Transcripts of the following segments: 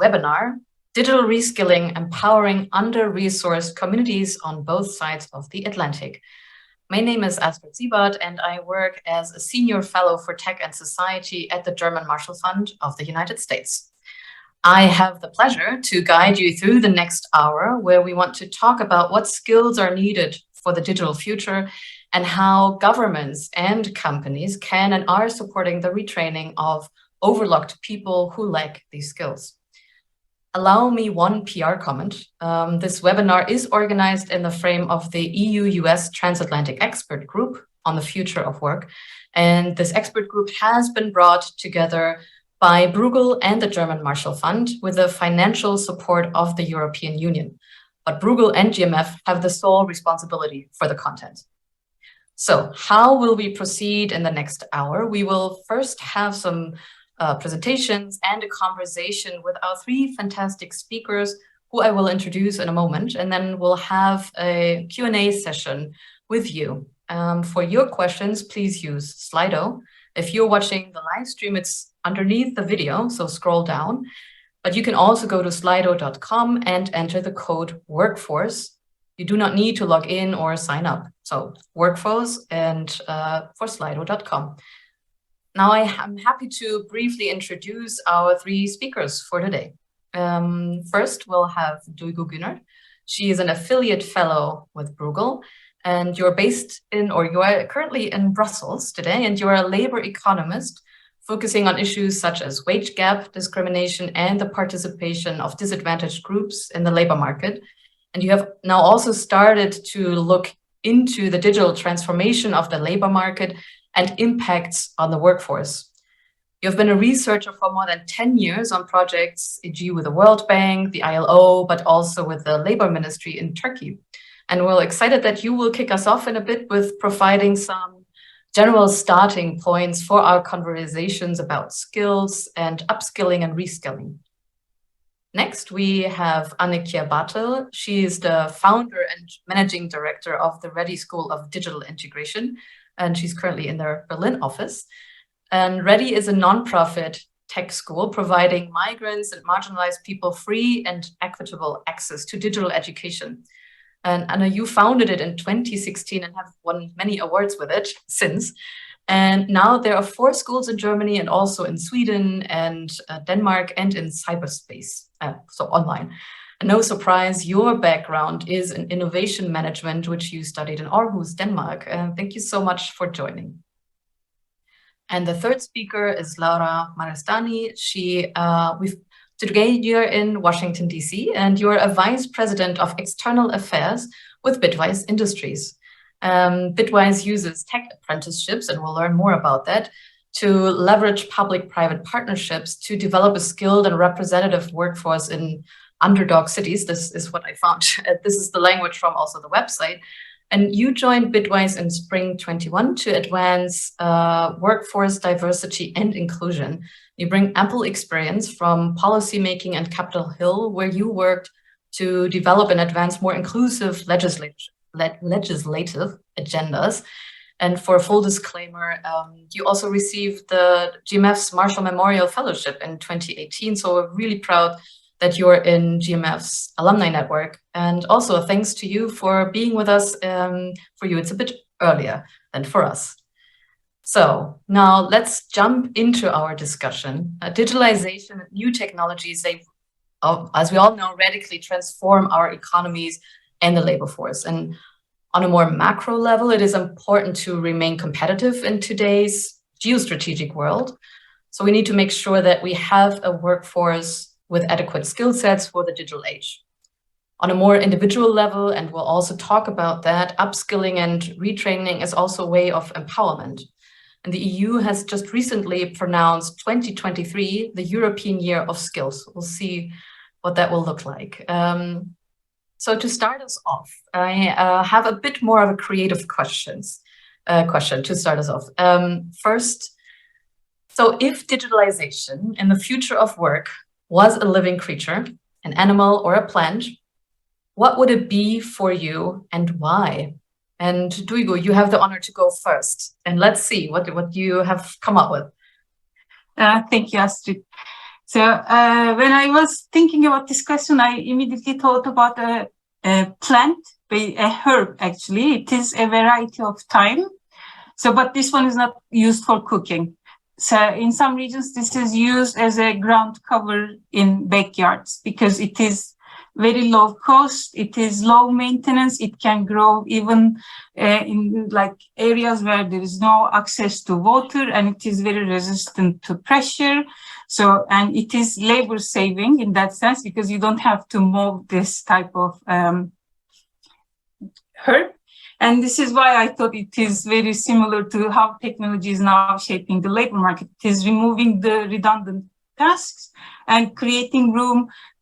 webinar, Digital Reskilling, Empowering Under-Resourced Communities on Both Sides of the Atlantic. My name is Astrid Siebert, and I work as a Senior Fellow for Tech and Society at the German Marshall Fund of the United States. I have the pleasure to guide you through the next hour, where we want to talk about what skills are needed for the digital future and how governments and companies can and are supporting the retraining of overlooked people who lack these skills. Allow me one PR comment. This webinar is organized in the frame of the EU-US Transatlantic Expert Group on the Future of Work. And this expert group has been brought together by Bruegel and the German Marshall Fund with the financial support of the European Union. But Bruegel and GMF have the sole responsibility for the content. So how will we proceed in the next hour? We will first have some presentations and a conversation with our three fantastic speakers, who I will introduce in a moment, and then we'll have a Q&A session with you. For your questions, please use Slido. If you're watching the live stream, it's underneath the video, so scroll down. But you can also go to slido.com and enter the code workforce. You do not need to log in or sign up. So workforce and for slido.com. Now I'm happy to briefly introduce our three speakers for today. First, we'll have Duigo Gunnar. She is an affiliate fellow with Bruegel, and you are currently in Brussels today, and you're a labor economist focusing on issues such as wage gap, discrimination, and the participation of disadvantaged groups in the labor market. And you have now also started to look into the digital transformation of the labor market and impacts on the workforce. You've been a researcher for more than 10 years on projects, e.g. with the World Bank, the ILO, but also with the Labor Ministry in Turkey. And we're excited that you will kick us off in a bit with providing some general starting points for our conversations about skills and upskilling and reskilling. Next, we have Annikia Bartel. She is the founder and managing director of the Ready School of Digital Integration, and she's currently in their Berlin office. And Ready is a nonprofit tech school providing migrants and marginalized people free and equitable access to digital education. And Anna, you founded it in 2016 and have won many awards with it since. And now there are 4 schools in Germany and also in Sweden and Denmark and in cyberspace, so online. And no surprise, your background is in innovation management, which you studied in Aarhus, Denmark. Thank you so much for joining. And the third speaker is Laura Marastani. Today you're in Washington, D.C., and you're a vice president of external affairs with Bitwise Industries. Bitwise uses tech apprenticeships, and we'll learn more about that, to leverage public-private partnerships to develop a skilled and representative workforce in underdog cities. This is what I found. This is the language from also the website. And you joined Bitwise in spring 21 to advance workforce diversity and inclusion. You bring ample experience from policymaking and Capitol Hill, where you worked to develop and advance more inclusive legislative agendas. And for a full disclaimer, you also received the GMF's Marshall Memorial Fellowship in 2018. So we're really proud that you're in GMF's alumni network. And also thanks to you for being with us. For you, it's a bit earlier than for us. So now let's jump into our discussion. Digitalization and new technologies, they, as we all know, radically transform our economies and the labor force. And on a more macro level, it is important to remain competitive in today's geostrategic world. So we need to make sure that we have a workforce with adequate skill sets for the digital age. On a more individual level, and we'll also talk about that, upskilling and retraining is also a way of empowerment. And the EU has just recently pronounced 2023 the European Year of Skills. We'll see what that will look like. So to start us off, I have a bit more of a creative question to start us off. First, so if digitalization in the future of work was a living creature, an animal or a plant, what would it be for you and why? And Duigo, you have the honor to go first. And let's see what you have come up with. Thank you, Astrid. So when I was thinking about this question, I immediately thought about a plant, a herb actually. It is a variety of thyme. So, but this one is not used for cooking. So in some regions, this is used as a ground cover in backyards because it is very low cost. It is low maintenance. It can grow even in like areas where there is no access to water, and it is very resistant to pressure. So, and it is labor saving in that sense because you don't have to mow this type of herb. And this is why I thought it is very similar to how technology is now shaping the labor market. It is removing the redundant tasks and creating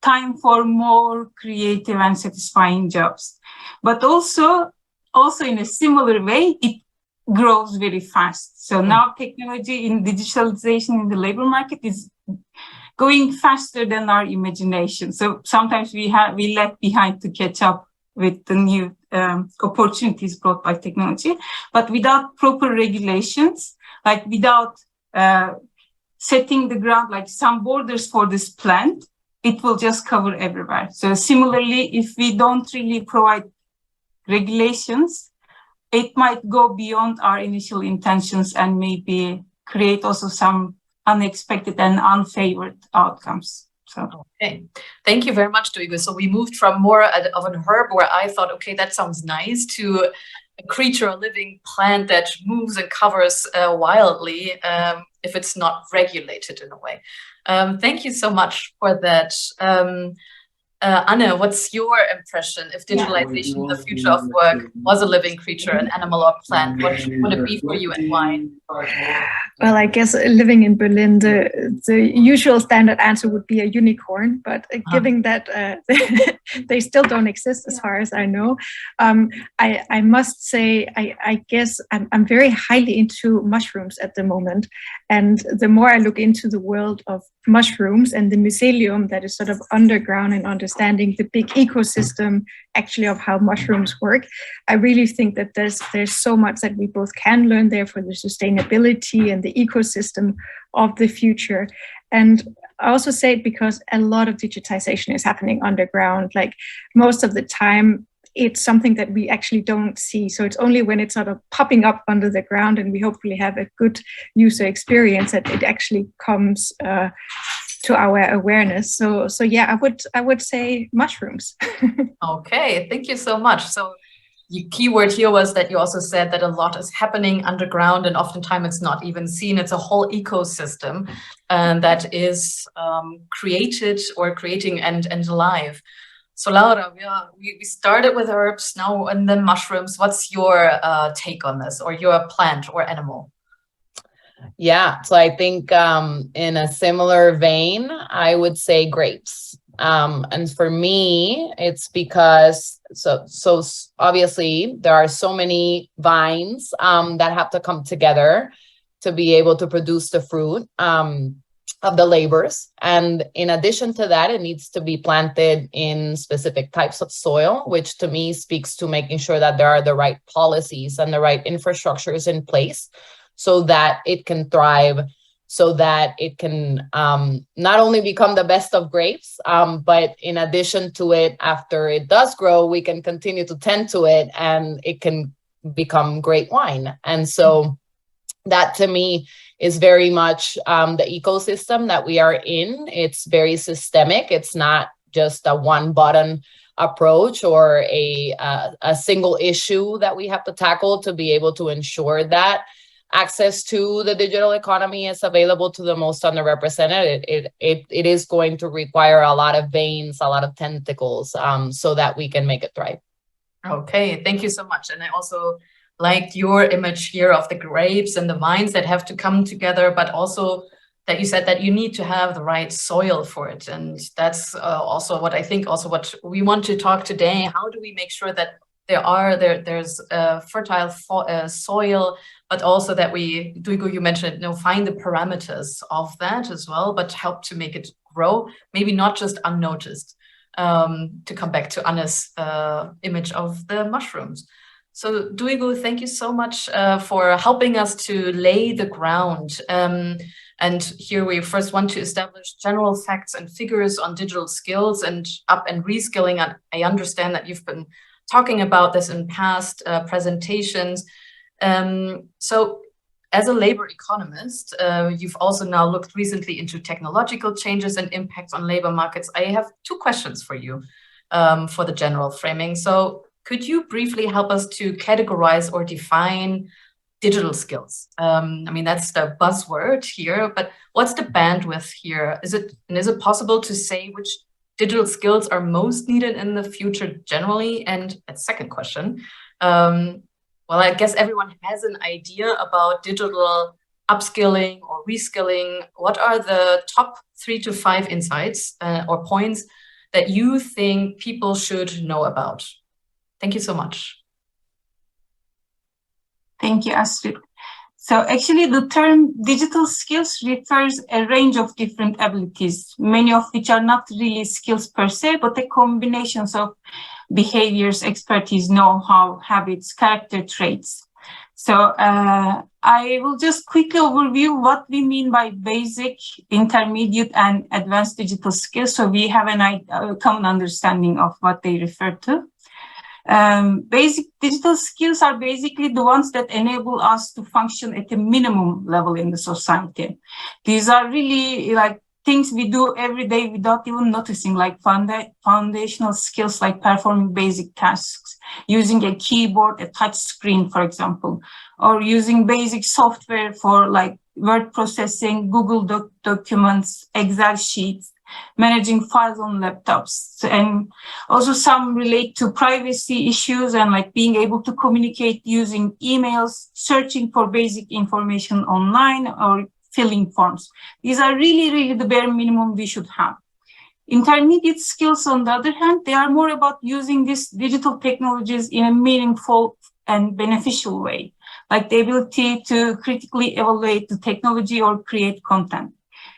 time for more creative and satisfying jobs. But also in a similar way, it grows very fast. So now technology in digitalization in the labor market is going faster than our imagination. So sometimes we lag behind to catch up with the new opportunities brought by technology, but without proper regulations, like without setting the ground, like some borders for this plant, it will just cover everywhere. So similarly, if we don't really provide regulations, it might go beyond our initial intentions and maybe create also some unexpected and unfavored outcomes. So. Okay, thank you very much, Duigo. So we moved from more of an herb where I thought, okay, that sounds nice, to a creature, a living plant that moves and covers wildly if it's not regulated in a way. Thank you so much for that. Anne, what's your impression if digitalization, the future of work, was a living creature, an animal or plant? What would it be for you and why? Well, I guess living in Berlin, the usual standard answer would be a unicorn, but given that they still don't exist as far as I know, I must say, I guess I'm very highly into mushrooms at the moment. And the more I look into the world of mushrooms and the mycelium that is sort of underground and understanding the big ecosystem actually of how mushrooms work, I really think that there's so much that we both can learn there for the sustainability and the ecosystem of the future. And I also say it because a lot of digitization is happening underground. Like most of the time, it's something that we actually don't see. So it's only when it's sort of popping up under the ground and we hopefully have a good user experience that it actually comes to our awareness. So yeah, I would say mushrooms. Okay, thank you so much. So the key word here was that you also said that a lot is happening underground and oftentimes it's not even seen. It's a whole ecosystem that is created or creating and alive. So Laura, we started with herbs now and then mushrooms. What's your take on this, or your plant or animal? Yeah, so I think in a similar vein, I would say grapes. And for me, it's because so obviously there are so many vines that have to come together to be able to produce the fruit of the labors. And in addition to that, it needs to be planted in specific types of soil, which to me speaks to making sure that there are the right policies and the right infrastructures in place so that it can thrive, so that it can not only become the best of grapes, but in addition to it, after it does grow, we can continue to tend to it and it can become great wine. And so that to me is very much the ecosystem that we are in. It's very systemic. It's not just a one button approach or a single issue that we have to tackle to be able to ensure that access to the digital economy is available to the most underrepresented. It is going to require a lot of veins, a lot of tentacles, so that we can make it thrive. Okay, thank you so much. And I also liked your image here of the grapes and the vines that have to come together, but also that you said that you need to have the right soil for it. And that's also what I think, also what we want to talk today. How do we make sure that there's fertile soil, but also that Duigo, you mentioned, find the parameters of that as well, but help to make it grow, maybe not just unnoticed. To come back to Anne's image of the mushrooms. So Bruegel, thank you so much for helping us to lay the ground. And here we first want to establish general facts and figures on digital skills and up and reskilling. And I understand that you've been talking about this in past presentations. So as a labor economist, you've also now looked recently into technological changes and impacts on labor markets. I have two questions for you for the general framing. So could you briefly help us to categorize or define digital skills? I mean, that's the buzzword here, but what's the bandwidth here? Is it possible to say which digital skills are most needed in the future generally? And a second question, well, I guess everyone has an idea about digital upskilling or reskilling. What are the top 3 to 5 insights or points that you think people should know about? Thank you so much. Thank you, Astrid. So actually the term digital skills refers a range of different abilities, many of which are not really skills per se, but a combinations of behaviors, expertise, know-how, habits, character traits. So I will just quickly overview what we mean by basic, intermediate, and advanced digital skills, so we have a common understanding of what they refer to. Basic digital skills are basically the ones that enable us to function at a minimum level in the society. These are really like things we do every day without even noticing, like foundational skills like performing basic tasks, using a keyboard, a touch screen, for example, or using basic software for like word processing, Google documents, Excel sheets, managing files on laptops. And also some relate to privacy issues and like being able to communicate using emails, searching for basic information online, or filling forms. These are really the bare minimum we should have. Intermediate skills, on the other hand, they are more about using these digital technologies in a meaningful and beneficial way, like the ability to critically evaluate the technology or create content.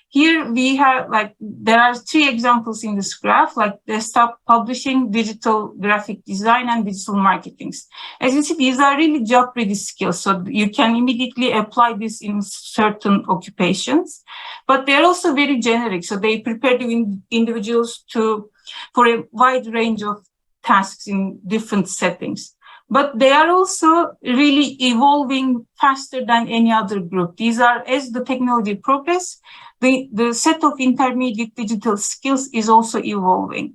Here we have there are 3 examples in this graph, like desktop publishing, digital graphic design, and digital marketing. As you see, these are really job-ready skills, so you can immediately apply this in certain occupations. But they're also very generic, so they prepare the individuals for a wide range of tasks in different settings. But they are also really evolving faster than any other group. These are, as the technology progresses, the set of intermediate digital skills is also evolving.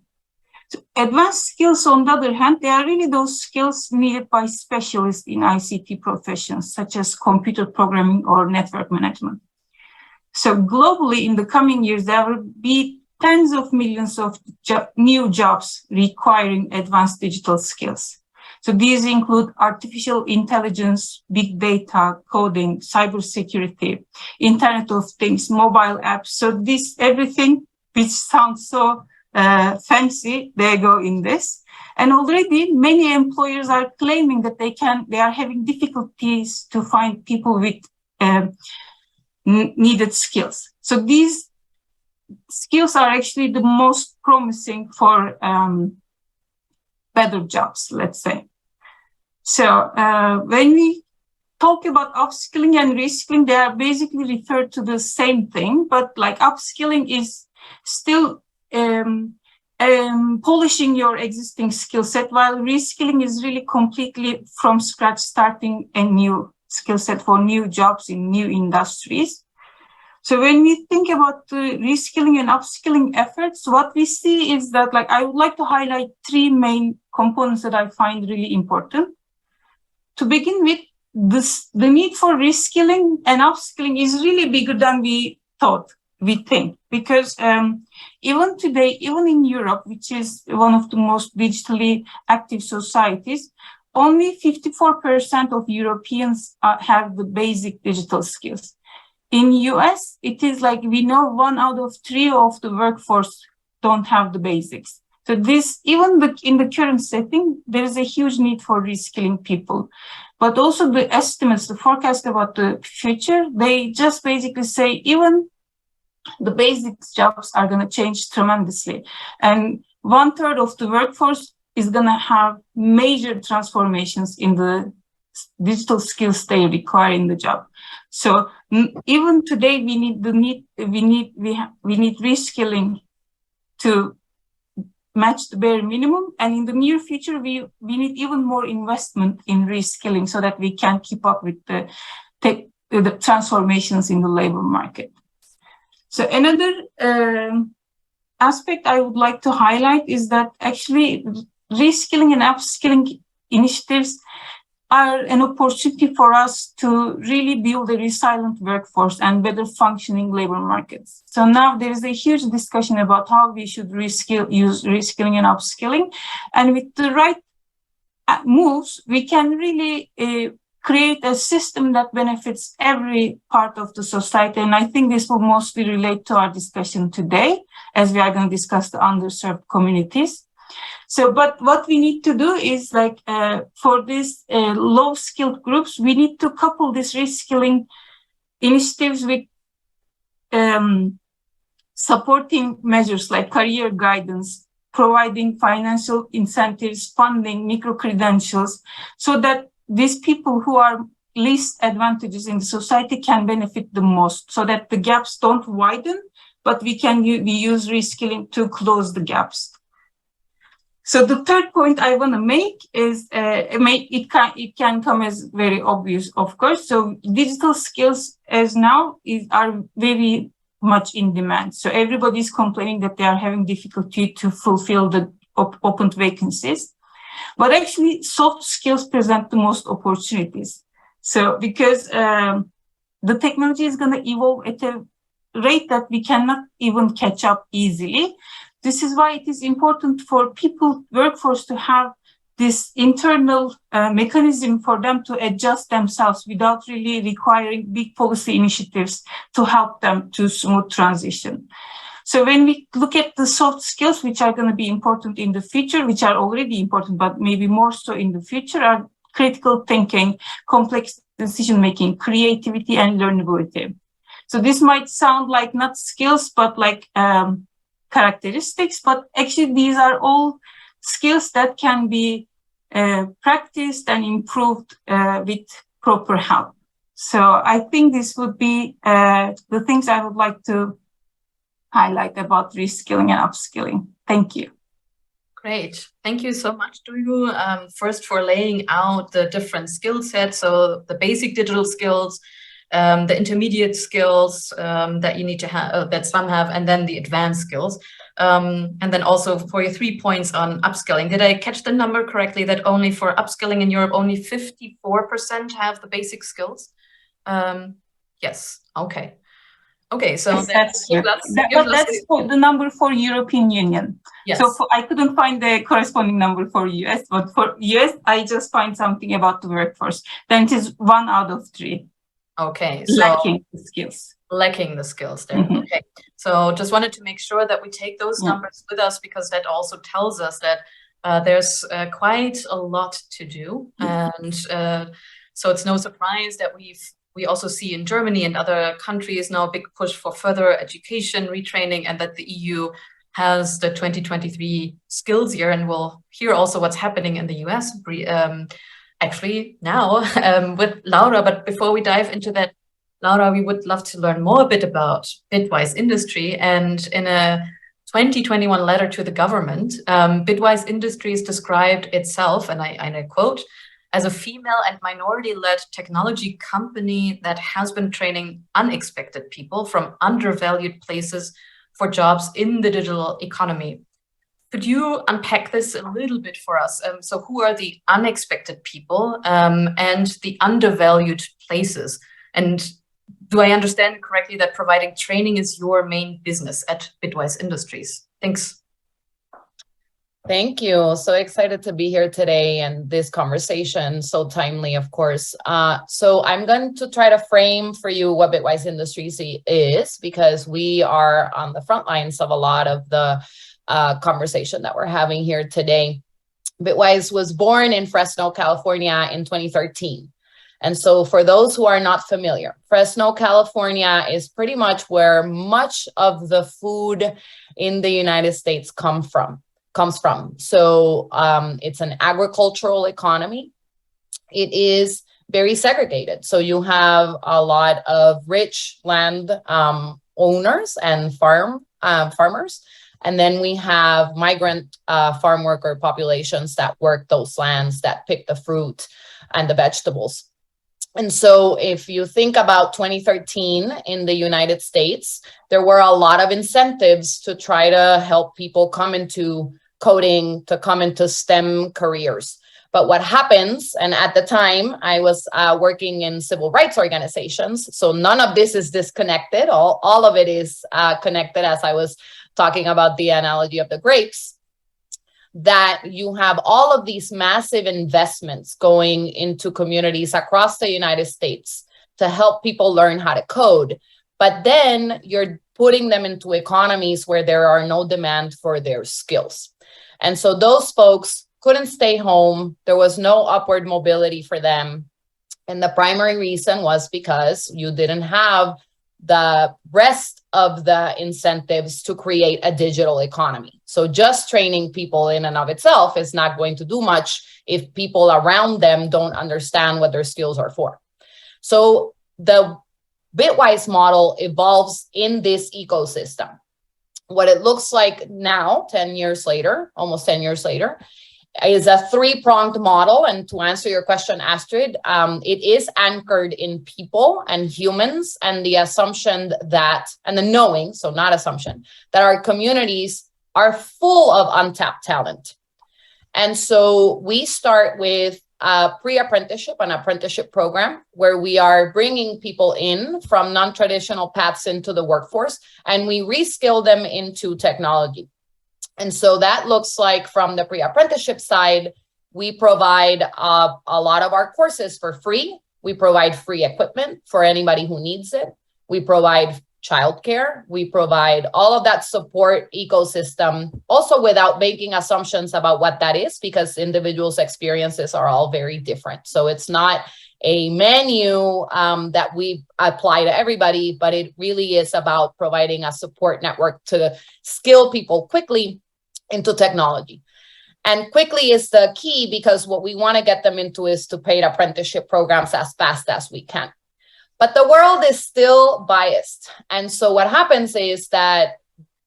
So advanced skills, on the other hand, they are really those skills needed by specialists in ICT professions, such as computer programming or network management. So globally, in the coming years, there will be tens of millions of new jobs requiring advanced digital skills. So these include artificial intelligence, big data, coding, cybersecurity, Internet of Things, mobile apps. So this everything which sounds so fancy, they go in this. And already many employers are claiming that they are having difficulties to find people with needed skills. So these skills are actually the most promising for better jobs, let's say. So when we talk about upskilling and reskilling, they are basically referred to the same thing, but like upskilling is still polishing your existing skill set, while reskilling is really completely from scratch, starting a new skill set for new jobs in new industries. So when we think about the reskilling and upskilling efforts, what we see is that, like, I would like to highlight 3 main components that I find really important. To begin with, the need for reskilling and upskilling is really bigger than we think, because even today, even in Europe, which is one of the most digitally active societies, only 54% of Europeans have the basic digital skills. In US, it is like we know 1 out of 3 of the workforce don't have the basics. So this, even in the current setting, there is a huge need for reskilling people. But also the estimates, the forecast about the future, they just basically say even the basic jobs are going to change tremendously. And 1/3 of the workforce is going to have major transformations in the digital skills they require in the job. So even today, we need reskilling to match the bare minimum, and in the near future, we need even more investment in reskilling so that we can keep up with the transformations in the labor market. So another aspect I would like to highlight is that actually reskilling and upskilling initiatives are an opportunity for us to really build a resilient workforce and better functioning labor markets. So now there is a huge discussion about how we should use reskilling and upskilling. And with the right moves, we can really create a system that benefits every part of the society. And I think this will mostly relate to our discussion today, as we are going to discuss the underserved communities. So, but what we need to do is for these low skilled groups, we need to couple these reskilling initiatives with supporting measures like career guidance, providing financial incentives, funding, micro-credentials, so that these people who are least advantageous in the society can benefit the most, so that the gaps don't widen, but we use reskilling to close the gaps. So the third point I want to make is it can come as very obvious, of course. So digital skills as now are very much in demand. So everybody is complaining that they are having difficulty to fulfill the open vacancies. But actually, soft skills present the most opportunities. So because the technology is going to evolve at a rate that we cannot even catch up easily. This is why it is important for workforce to have this internal mechanism for them to adjust themselves without really requiring big policy initiatives to help them to smooth transition. So when we look at the soft skills, which are going to be important in the future, which are already important, but maybe more so in the future, are critical thinking, complex decision-making, creativity, and learnability. So this might sound like not skills, but like characteristics, but actually these are all skills that can be practiced and improved with proper help. So I think this would be the things I would like to highlight about reskilling and upskilling. Thank you. Great. Thank you so much, Bruegel, first for laying out the different skill sets. So the basic digital skills, the intermediate skills that you need to have, that some have, and then the advanced skills. And then also for your 3 points on upskilling. Did I catch the number correctly that only for upskilling in Europe, only 54% have the basic skills? Yes. Okay. Okay, so yes, that's the number for European Union. Yes. So I couldn't find the corresponding number for US, but for US, I just find something about the workforce. Then it is 1 out of 3. Okay, so lacking the skills. Lacking the skills there. Mm-hmm. Okay, so just wanted to make sure that we take those numbers with us, because that also tells us that there's quite a lot to do, and so it's no surprise that we also see in Germany and other countries now a big push for further education, retraining, and that the EU has the 2023 skills year, and we'll hear also what's happening in the US actually now with Laura. But before we dive into that, Laura, we would love to learn more a bit about Bitwise Industry. And in a 2021 letter to the government, Bitwise Industries described itself, and I quote, as a female and minority-led technology company that has been training unexpected people from undervalued places for jobs in the digital economy. Could you unpack this a little bit for us? So who are the unexpected people and the undervalued places? And do I understand correctly that providing training is your main business at Bitwise Industries? Thanks. Thank you. So excited to be here today, and this conversation so timely, of course. So I'm going to try to frame for you what Bitwise Industries is, because we are on the front lines of a lot of the conversation that we're having here today. Bitwise was born in Fresno, California in 2013. And so for those who are not familiar, Fresno, California is pretty much where much of the food in the United States come from. comes from. So it's an agricultural economy. It is very segregated. So you have a lot of rich land owners and farmers. And then we have migrant farm worker populations that work those lands, that pick the fruit and the vegetables. And so if you think about 2013 in the United States, there were a lot of incentives to try to help people come into coding, to come into STEM careers. But what happens, and at the time I was working in civil rights organizations, so none of this is disconnected. All of it is connected, as I was talking about the analogy of the grapes, that you have all of these massive investments going into communities across the United States to help people learn how to code. But then you're putting them into economies where there are no demand for their skills. And so those folks couldn't stay home. There was no upward mobility for them. And the primary reason was because you didn't have the rest of the incentives to create a digital economy. So just training people in and of itself is not going to do much if people around them don't understand what their skills are for. So the Bitwise model evolves in this ecosystem. What it looks like now, 10 years later, almost 10 years later, is a three-pronged model. And to answer your question, Astrid, it is anchored in people and humans and the assumption that, and the knowing, so not assumption, that our communities are full of untapped talent. And so we start with a pre-apprenticeship and apprenticeship program where we are bringing people in from non-traditional paths into the workforce, and we reskill them into technology. And so that looks like, from the pre-apprenticeship side, we provide a lot of our courses for free. We provide free equipment for anybody who needs it. We provide childcare. We provide all of that support ecosystem, also without making assumptions about what that is, because individuals' experiences are all very different. So it's not a menu that we apply to everybody, but it really is about providing a support network to skill people quickly into technology. And quickly is the key, because what we want to get them into is to paid apprenticeship programs as fast as we can. But the world is still biased. And so what happens is that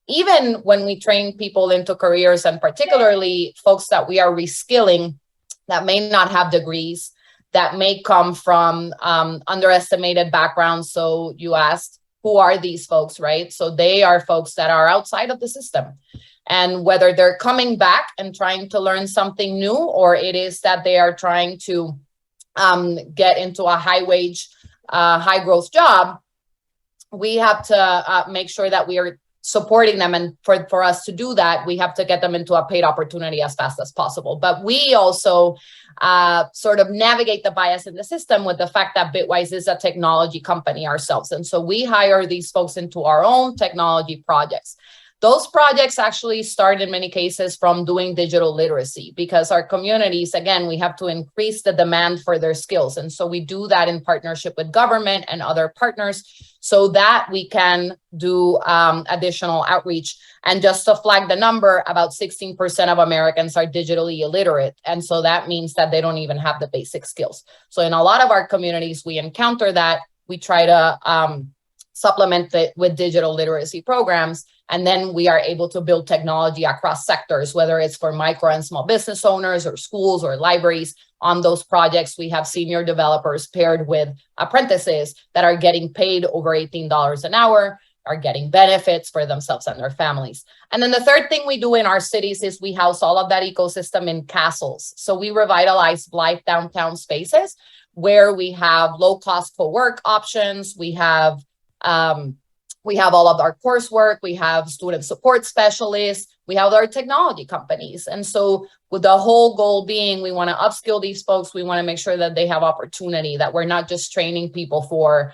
even when we train people into careers, and particularly folks that we are reskilling that may not have degrees, that may come from underestimated backgrounds. So you asked, who are these folks, right? So they are folks that are outside of the system. And whether they're coming back and trying to learn something new, or it is that they are trying to get into a high wage, high growth job, we have to make sure that we are supporting them. And for us to do that, we have to get them into a paid opportunity as fast as possible. But we also sort of navigate the bias in the system with the fact that Bitwise is a technology company ourselves. And so we hire these folks into our own technology projects. Those projects actually start in many cases from doing digital literacy, because our communities, again, we have to increase the demand for their skills. And so we do that in partnership with government and other partners so that we can do additional outreach. And just to flag the number, about 16% of Americans are digitally illiterate. And so that means that they don't even have the basic skills. So in a lot of our communities, we encounter that. We try to supplement it with digital literacy programs. And then we are able to build technology across sectors, whether it's for micro and small business owners or schools or libraries. On those projects, we have senior developers paired with apprentices that are getting paid over $18 an hour, are getting benefits for themselves and their families. And then the third thing we do in our cities is we house all of that ecosystem in castles. So we revitalize Blythe downtown spaces where we have low-cost co-work options. We have all of our coursework, we have student support specialists, we have our technology companies. And so with the whole goal being, we want to upskill these folks, we want to make sure that they have opportunity, that we're not just training people for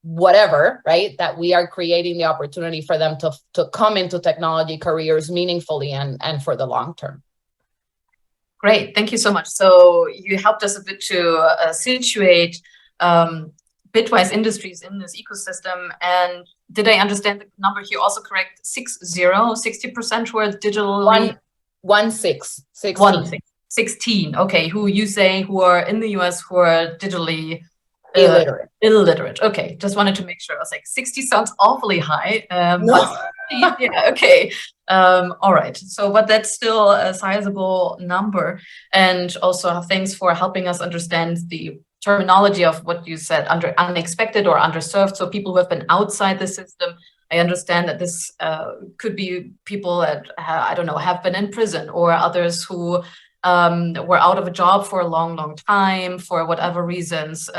whatever, right? That we are creating the opportunity for them to come into technology careers meaningfully and for the long term. Great, thank you so much. So you helped us a bit to situate bitwise industries in this ecosystem. And did I understand the number here also correct? 60% who are digitally 16. Okay, who you say who are in the US who are digitally illiterate. Okay, just wanted to make sure. I was like, 60 sounds awfully high. No. But yeah, okay. All right. So, but that's still a sizable number. And also thanks for helping us understand the terminology of what you said, under unexpected or underserved. So people who have been outside the system. I understand that this could be people that, I don't know, have been in prison, or others who were out of a job for a long time for whatever reasons.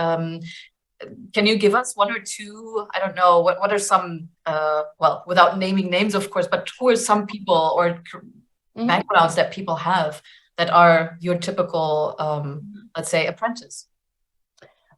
Can you give us one or two, I don't know, what are some, well, without naming names, of course, but who are some people or backgrounds that people have that are your typical, let's say, apprentice?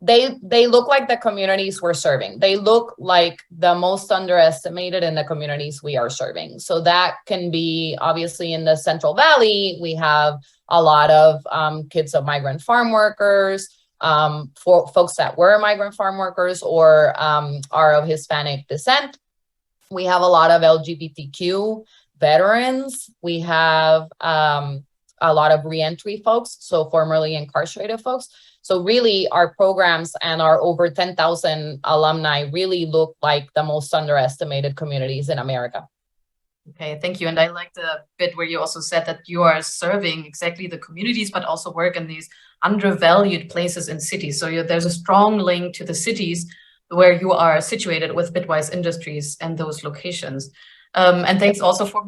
They look like the communities we're serving. They look like the most underestimated in the communities we are serving. So that can be obviously in the Central Valley. We have a lot of kids of migrant farm workers, for folks that were migrant farm workers or are of Hispanic descent. We have a lot of LGBTQ veterans. We have a lot of reentry folks, so formerly incarcerated folks. So really our programs and our over 10,000 alumni really look like the most underestimated communities in America. Okay, thank you. And I like the bit where you also said that you are serving exactly the communities, but also work in these undervalued places in cities. So there's a strong link to the cities where you are situated with Bitwise Industries and those locations. And thanks also for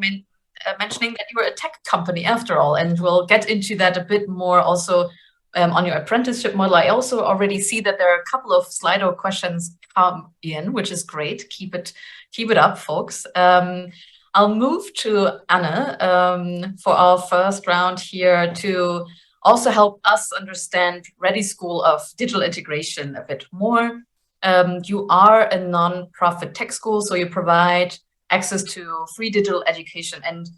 mentioning that you're a tech company after all, and we'll get into that a bit more also on your apprenticeship model. I also already see that there are a couple of Slido questions come in, which is great. Keep it up, folks. I'll move to Anne for our first round here to also help us understand Ready School of Digital Integration a bit more. You are a non-profit tech school, so you provide access to free digital education, and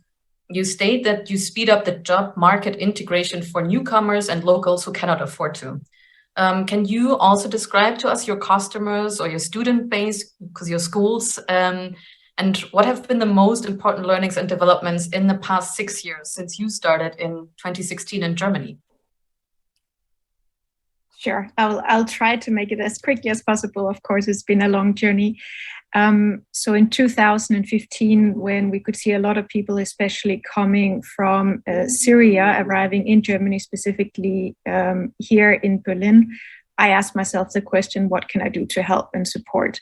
you state that you speed up the job market integration for newcomers and locals who cannot afford to. Can you also describe to us your customers or your student base, because your schools, and what have been the most important learnings and developments in the past 6 years since you started in 2016 in Germany? Sure, I'll try to make it as quickly as possible. Of course, it's been a long journey. So in 2015, when we could see a lot of people, especially coming from Syria, arriving in Germany, specifically here in Berlin, I asked myself the question, what can I do to help and support?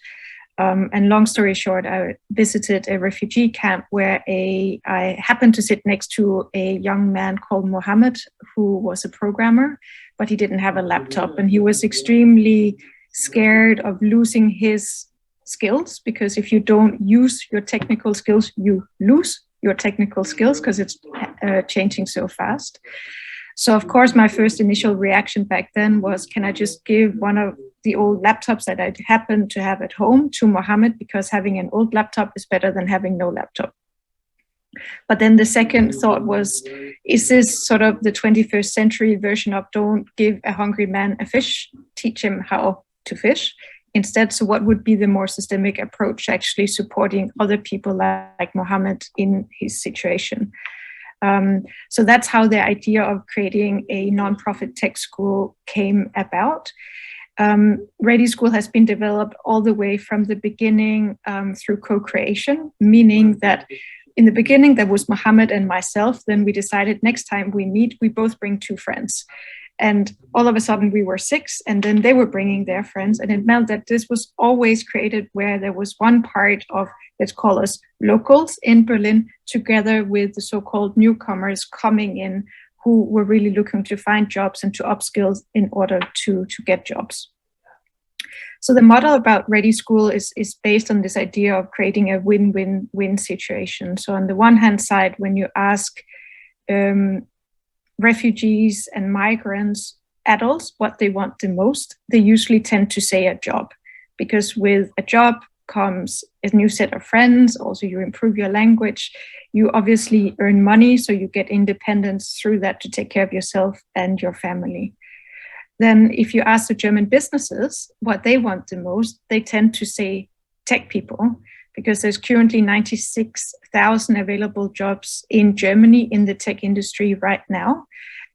And long story short, I visited a refugee camp where I happened to sit next to a young man called Mohammed, who was a programmer, but he didn't have a laptop, and he was extremely scared of losing his skills, because if you don't use your technical skills, you lose your technical skills because it's changing so fast. So of course, my first initial reaction back then was, can I just give one of the old laptops that I happen to have at home to Mohammed, because having an old laptop is better than having no laptop. But then the second thought was, is this sort of the 21st century version of don't give a hungry man a fish, teach him how to fish? Instead, so what would be the more systemic approach, actually supporting other people like Mohammed in his situation? So that's how the idea of creating a nonprofit tech school came about. Ready School has been developed all the way from the beginning through co-creation, meaning that in the beginning, there was Mohammed and myself. Then we decided next time we meet, we both bring 2 friends. And all of a sudden we were 6, and then they were bringing their friends. And it meant that this was always created where there was one part of, let's call us locals in Berlin, together with the so-called newcomers coming in, who were really looking to find jobs and to upskill in order to get jobs. So the model about Ready School is based on this idea of creating a win-win-win situation. So on the one hand side, when you ask refugees and migrants, adults, what they want the most, they usually tend to say a job, because with a job comes a new set of friends. Also, you improve your language. You obviously earn money, so you get independence through that to take care of yourself and your family. then if you ask the German businesses what they want the most, they tend to say tech people, because there's currently 96,000 available jobs in Germany in the tech industry right now.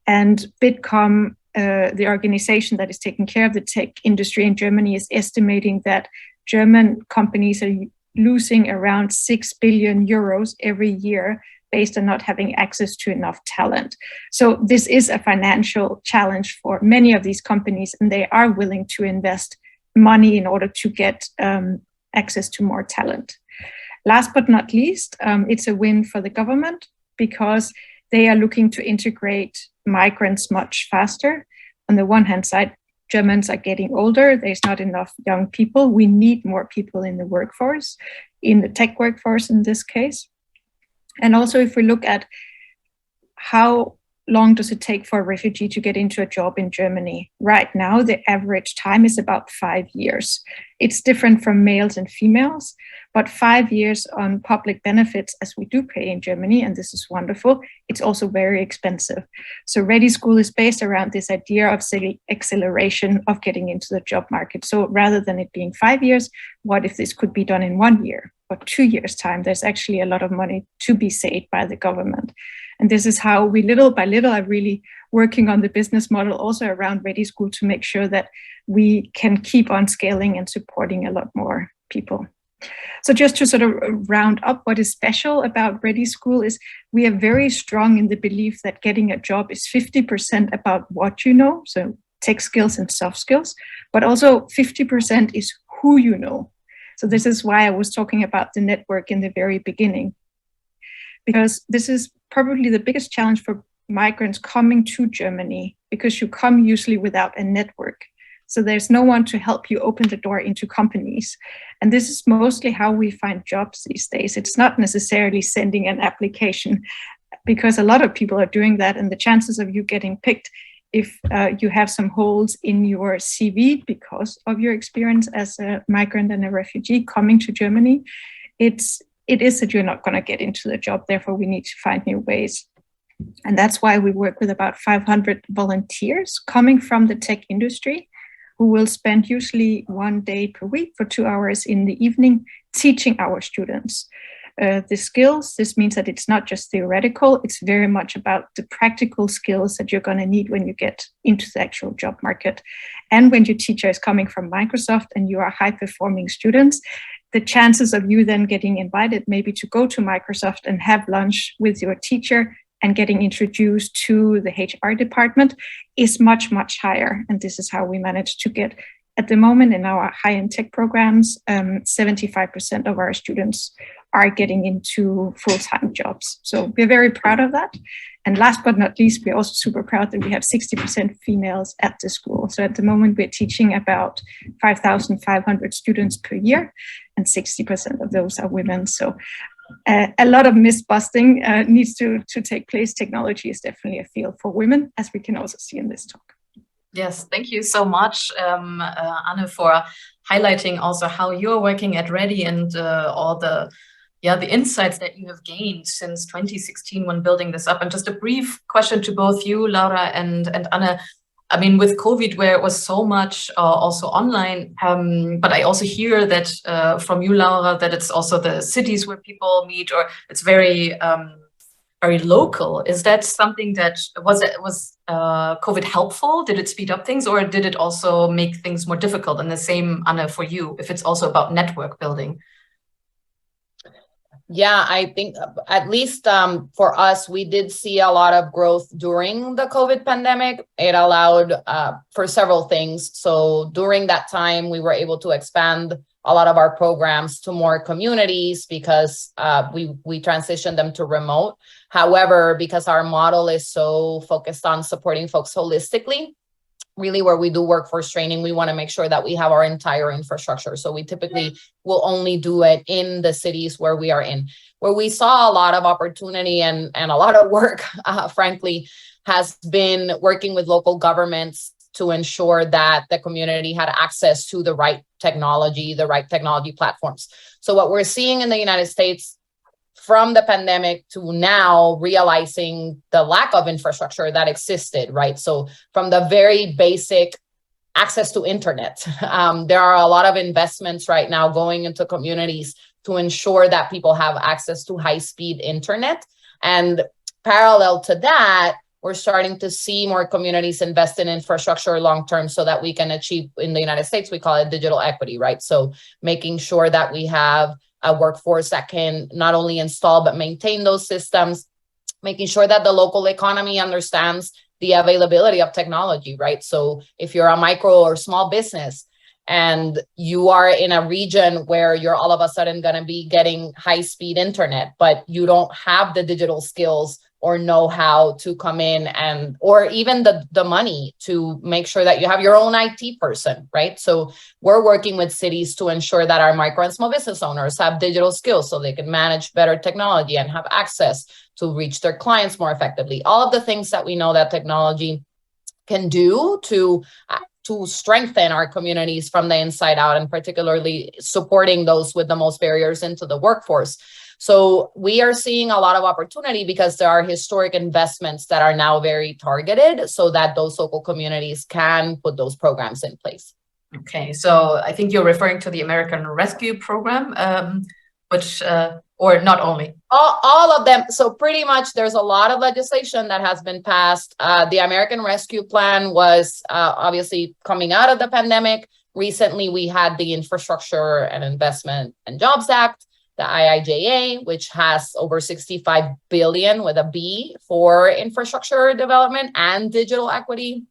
And Bitkom, the organization that is taking care of the tech industry in Germany, is estimating that German companies are losing around 6 billion euros every year based on not having access to enough talent. So this is a financial challenge for many of these companies, and they are willing to invest money in order to get access to more talent. Last but not least, it's a win for the government because they are looking to integrate migrants much faster. On the one hand side, Germans are getting older. There's not enough young people. We need more people in the workforce, in the tech workforce in this case. And also, if we look at how long does it take for a refugee to get into a job in Germany? Right now, the average time is about 5 years. It's different from males and females, but 5 years on public benefits, as we do pay in Germany, and this is wonderful, it's also very expensive. So Ready School is based around this idea of acceleration of getting into the job market. So rather than it being 5 years, what if this could be done in 1 year or 2 years' time? There's actually a lot of money to be saved by the government. And this is how we, little by little, are really working on the business model also around Ready School to make sure that we can keep on scaling and supporting a lot more people. So just to sort of round up, what is special about Ready School is we are very strong in the belief that getting a job is 50% about what you know, so tech skills and soft skills, but also 50% is who you know. So this is why I was talking about the network in the very beginning, because this is probably the biggest challenge for migrants coming to Germany, because you come usually without a network. So there's no one to help you open the door into companies. And this is mostly how we find jobs these days. It's not necessarily sending an application, because a lot of people are doing that. And the chances of you getting picked, if you have some holes in your CV because of your experience as a migrant and a refugee coming to Germany, it is that you're not going to get into the job. Therefore, we need to find new ways. And that's why we work with about 500 volunteers coming from the tech industry, who will spend usually 1 day per week for 2 hours in the evening teaching our students the skills. This means that it's not just theoretical, it's very much about the practical skills that you're going to need when you get into the actual job market. And when your teacher is coming from Microsoft and you are high-performing students, the chances of you then getting invited maybe to go to Microsoft and have lunch with your teacher and getting introduced to the HR department is much, much higher. And this is how we manage to get, at the moment in our high-end tech programs, 75% of our students are getting into full-time jobs. So we're very proud of that. And last but not least, we're also super proud that we have 60% females at the school. So at the moment, we're teaching about 5,500 students per year, and 60% of those are women. So a lot of myth busting needs to take place. Technology is definitely a field for women, as we can also see in this talk. Yes, thank you so much, Anne, for highlighting also how you're working at Ready and all the insights that you have gained since 2016 when building this up. And just a brief question to both you, Laura and Anne. I mean, with COVID, where it was so much also online, but I also hear that from you, Laura, that it's also the cities where people meet, or it's very very local. Is that something that was COVID helpful? Did it speed up things, or did it also make things more difficult? And the same, Anne, for you, if it's also about network building. Yeah, I think at least for us, we did see a lot of growth during the COVID pandemic. It allowed for several things. So during that time, we were able to expand a lot of our programs to more communities because we transitioned them to remote. However, because our model is so focused on supporting folks holistically, really where we do workforce training, we want to make sure that we have our entire infrastructure. So we typically will only do it in the cities where we are in. Where we saw a lot of opportunity and a lot of work, frankly, has been working with local governments to ensure that the community had access to the right technology platforms. So what we're seeing in the United States, from the pandemic to now realizing the lack of infrastructure that existed, right? So from the very basic access to internet, there are a lot of investments right now going into communities to ensure that people have access to high-speed internet. And parallel to that, we're starting to see more communities invest in infrastructure long-term so that we can achieve, in the United States, we call it digital equity, right? So making sure that we have a workforce that can not only install but maintain those systems, making sure that the local economy understands the availability of technology, right? So if you're a micro or small business and you are in a region where you're all of a sudden going to be getting high-speed internet, but you don't have the digital skills or know how to come in and, or even the money to make sure that you have your own IT person, right? So we're working with cities to ensure that our micro and small business owners have digital skills so they can manage better technology and have access to reach their clients more effectively. All of the things that we know that technology can do to strengthen our communities from the inside out, and particularly supporting those with the most barriers into the workforce. So we are seeing a lot of opportunity because there are historic investments that are now very targeted so that those local communities can put those programs in place. Okay, so I think you're referring to the American Rescue Program, which, or not only? All of them. So pretty much there's a lot of legislation that has been passed. The American Rescue Plan was obviously coming out of the pandemic. Recently, we had the Infrastructure and Investment and Jobs Act, the IIJA, which has over 65 billion with a B for infrastructure development and digital equity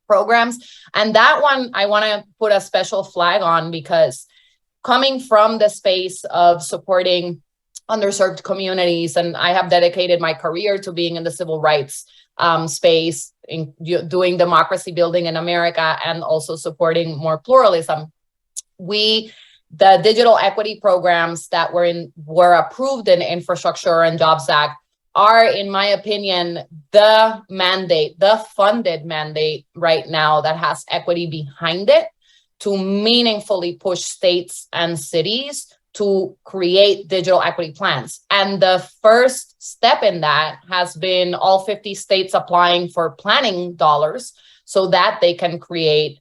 programs. And that one, I want to put a special flag on because coming from the space of supporting underserved communities, and I have dedicated my career to being in the civil rights space, in doing democracy building in America, and also supporting more pluralism. The digital equity programs that were approved in Infrastructure and Jobs Act are, in my opinion, the funded mandate right now that has equity behind it to meaningfully push states and cities to create digital equity plans. And the first step in that has been all 50 states applying for planning dollars so that they can create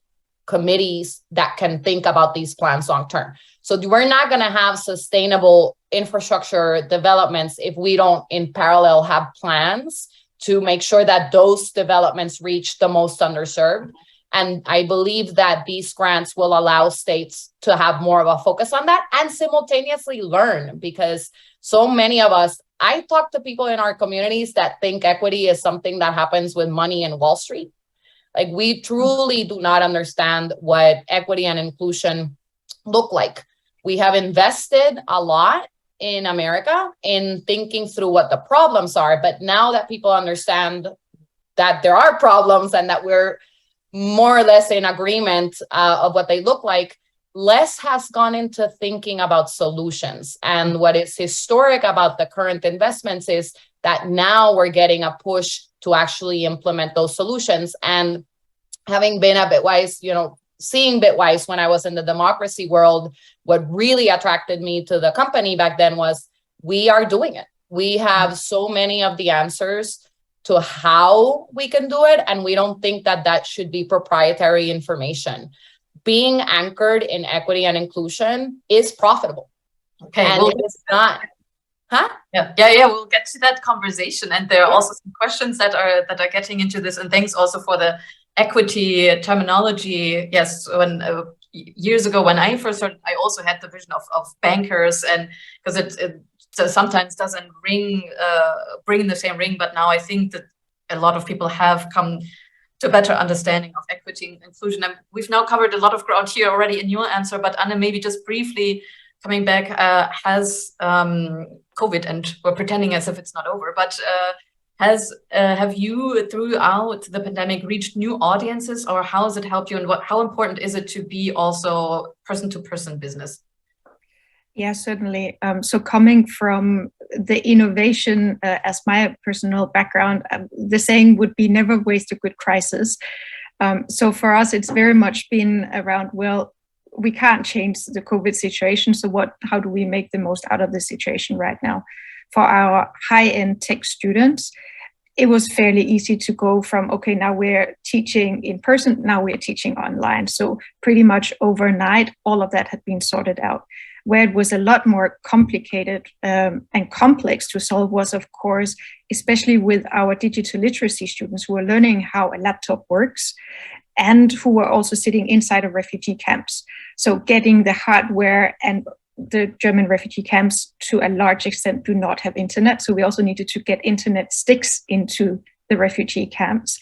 committees that can think about these plans long term. So we're not going to have sustainable infrastructure developments if we don't in parallel have plans to make sure that those developments reach the most underserved. And I believe that these grants will allow states to have more of a focus on that and simultaneously learn, because so many of us, I talk to people in our communities that think equity is something that happens with money in Wall Street. Like, we truly do not understand what equity and inclusion look like. We have invested a lot in America in thinking through what the problems are, but now that people understand that there are problems and that we're more or less in agreement of what they look like, less has gone into thinking about solutions. And what is historic about the current investments is that now we're getting a push to actually implement those solutions. And having been a Bitwise, seeing Bitwise when I was in the democracy world, what really attracted me to the company back then was we are doing it. We have so many of the answers to how we can do it, and we don't think that that should be proprietary information. Being anchored in equity and inclusion is profitable. Okay, and it's not. Huh? Yeah. We'll get to that conversation, and there are also some questions that are getting into this. And thanks also for the equity terminology. Yes, when years ago when I first started, I also had the vision of bankers, and because it sometimes doesn't bring the same ring. But now I think that a lot of people have come to a better understanding of equity and inclusion. And we've now covered a lot of ground here already in your answer. But Anne, maybe just briefly coming back, has COVID, and we're pretending as if it's not over, but have you throughout the pandemic reached new audiences, or how has it helped you, and how important is it to be also person-to-person business? Yeah, certainly. So coming from the innovation as my personal background, the saying would be never waste a good crisis. So for us, it's very much been around, well, we can't change the COVID situation. So how do we make the most out of the situation right now? for our high-end tech students, it was fairly easy to go from, okay, now we're teaching in person, now we're teaching online. So pretty much overnight, all of that had been sorted out. Where it was a lot more complicated and complex to solve was, of course, especially with our digital literacy students who are learning how a laptop works and who were also sitting inside of refugee camps. So getting the hardware, and the German refugee camps to a large extent do not have internet. So we also needed to get internet sticks into the refugee camps.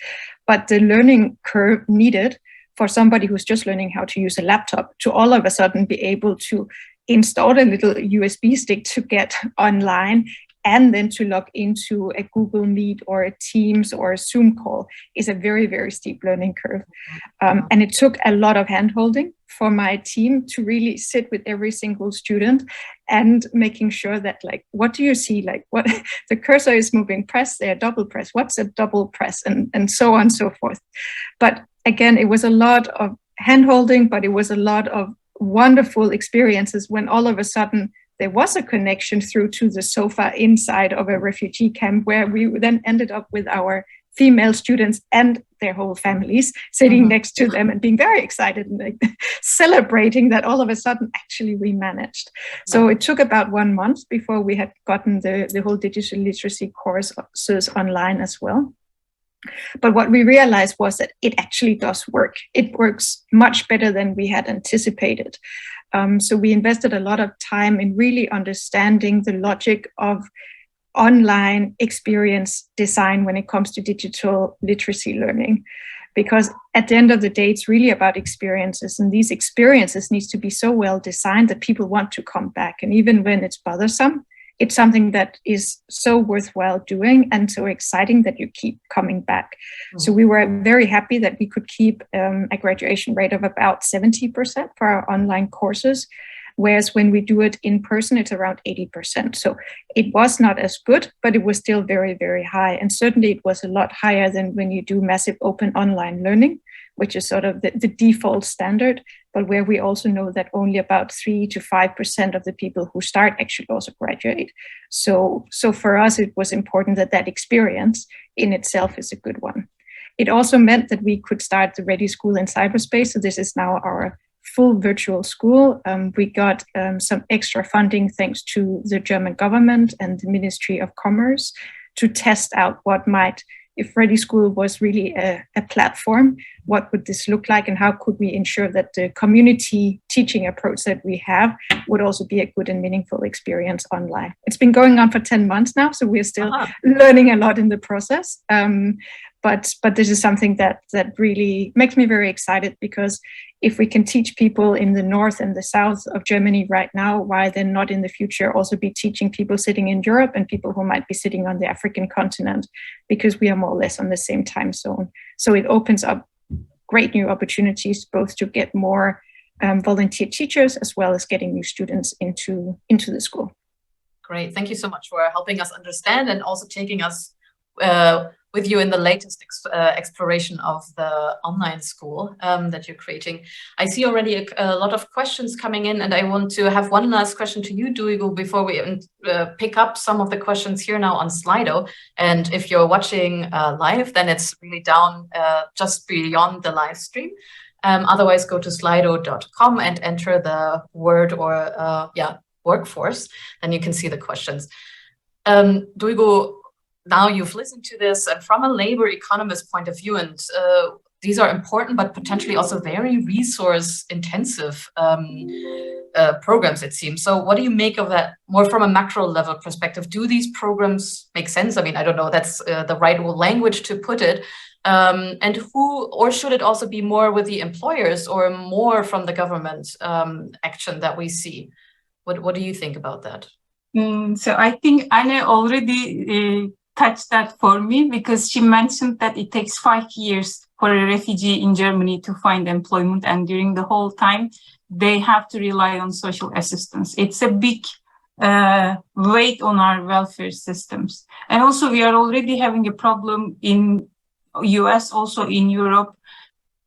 But the learning curve needed for somebody who's just learning how to use a laptop to all of a sudden be able to install a little USB stick to get online and then to log into a Google Meet or a Teams or a Zoom call is a very, very steep learning curve. And it took a lot of hand-holding for my team to really sit with every single student and making sure that, like, what do you see? Like, what the cursor is moving, press there, double press, what's a double press, and so on and so forth. But again, it was a lot of hand-holding, but it was a lot of wonderful experiences when all of a sudden there was a connection through to the sofa inside of a refugee camp, where we then ended up with our female students and their whole families sitting next to them and being very excited and like celebrating that all of a sudden actually we managed. So it took about 1 month before we had gotten the whole digital literacy courses online as well. But what we realized was that it actually does work. It works much better than we had anticipated. So we invested a lot of time in really understanding the logic of online experience design when it comes to digital literacy learning. Because at the end of the day, it's really about experiences. And these experiences need to be so well designed that people want to come back. And even when it's bothersome, it's something that is so worthwhile doing and so exciting that you keep coming back. So we were very happy that we could keep a graduation rate of about 70% for our online courses, whereas when we do it in person, it's around 80%. So it was not as good, but it was still very, very high. And certainly it was a lot higher than when you do massive open online learning, which is sort of the default standard, but where we also know that only about 3 to 5% of the people who start actually also graduate. So for us, it was important that that experience in itself is a good one. It also meant that we could start the Ready School in cyberspace. So this is now our full virtual school. We got some extra funding thanks to the German government and the Ministry of Commerce to test out what might, if Ready School was really a platform, what would this look like and how could we ensure that the community teaching approach that we have would also be a good and meaningful experience online. It's been going on for 10 months now, so we're still learning a lot in the process. But this is something that really makes me very excited, because if we can teach people in the north and the south of Germany right now, why then not in the future also be teaching people sitting in Europe and people who might be sitting on the African continent, because we are more or less on the same time zone. So it opens up great new opportunities, both to get more volunteer teachers as well as getting new students into the school. Great, thank you so much for helping us understand and also taking us with you in the latest exploration of the online school that you're creating. I see already a lot of questions coming in, and I want to have one last question to you, Bruegel, before we pick up some of the questions here now on Slido. And if you're watching live, then it's really down just beyond the live stream. Otherwise, go to slido.com and enter the word or workforce, and you can see the questions. Bruegel, now you've listened to this, and from a labor economist point of view, and these are important but potentially also very resource intensive programs, it seems. So what do you make of that more from a macro level perspective? Do these programs make sense? I mean, I don't know, that's the right language to put it. And who, or should it also be more with the employers or more from the government action that we see? What do you think about that? So I think Anne already touched that for me, because she mentioned that it takes 5 years for a refugee in Germany to find employment, and during the whole time they have to rely on social assistance. It's a big weight on our welfare systems. And also we are already having a problem in US, also in Europe.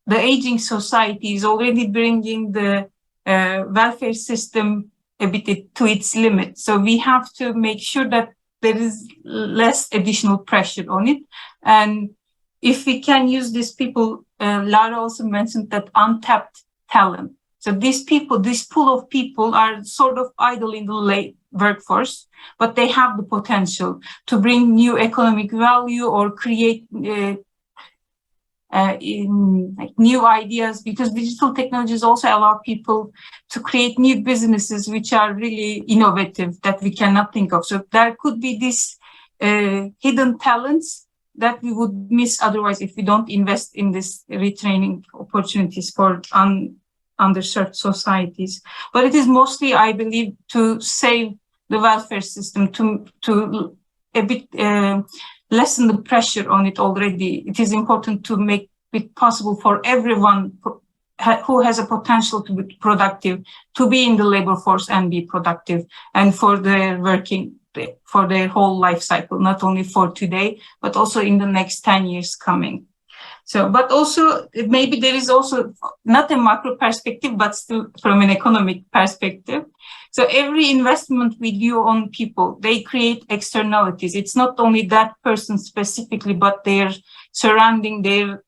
The aging society is already bringing the welfare system a bit to its limit. So we have to make sure that there is less additional pressure on it. And if we can use these people, Lara also mentioned that untapped talent. So these people, this pool of people are sort of idle in the workforce, but they have the potential to bring new economic value or create new ideas, because digital technologies also allow people to create new businesses which are really innovative that we cannot think of. So there could be these hidden talents that we would miss otherwise if we don't invest in this retraining opportunities for underserved societies. But it is mostly, I believe, to save the welfare system, to a bit lessen the pressure on it already. It is important to make it possible for everyone who has a potential to be productive, to be in the labor force and be productive, and for their for their whole life cycle, not only for today, but also in the next 10 years coming. So, but also maybe there is also not a macro perspective, but still from an economic perspective. So every investment we do on people, they create externalities. It's not only that person specifically, but their surrounding, their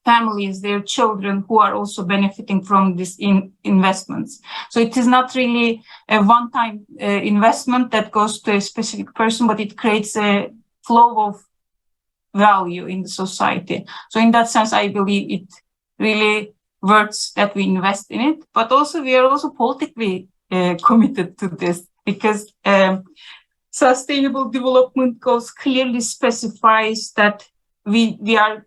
families, their children who are also benefiting from these investments. So it is not really a one-time investment that goes to a specific person, but it creates a flow of value in the society. So in that sense, I believe it really works that we invest in it, but also we are also politically committed to this, because sustainable development goals clearly specifies that we are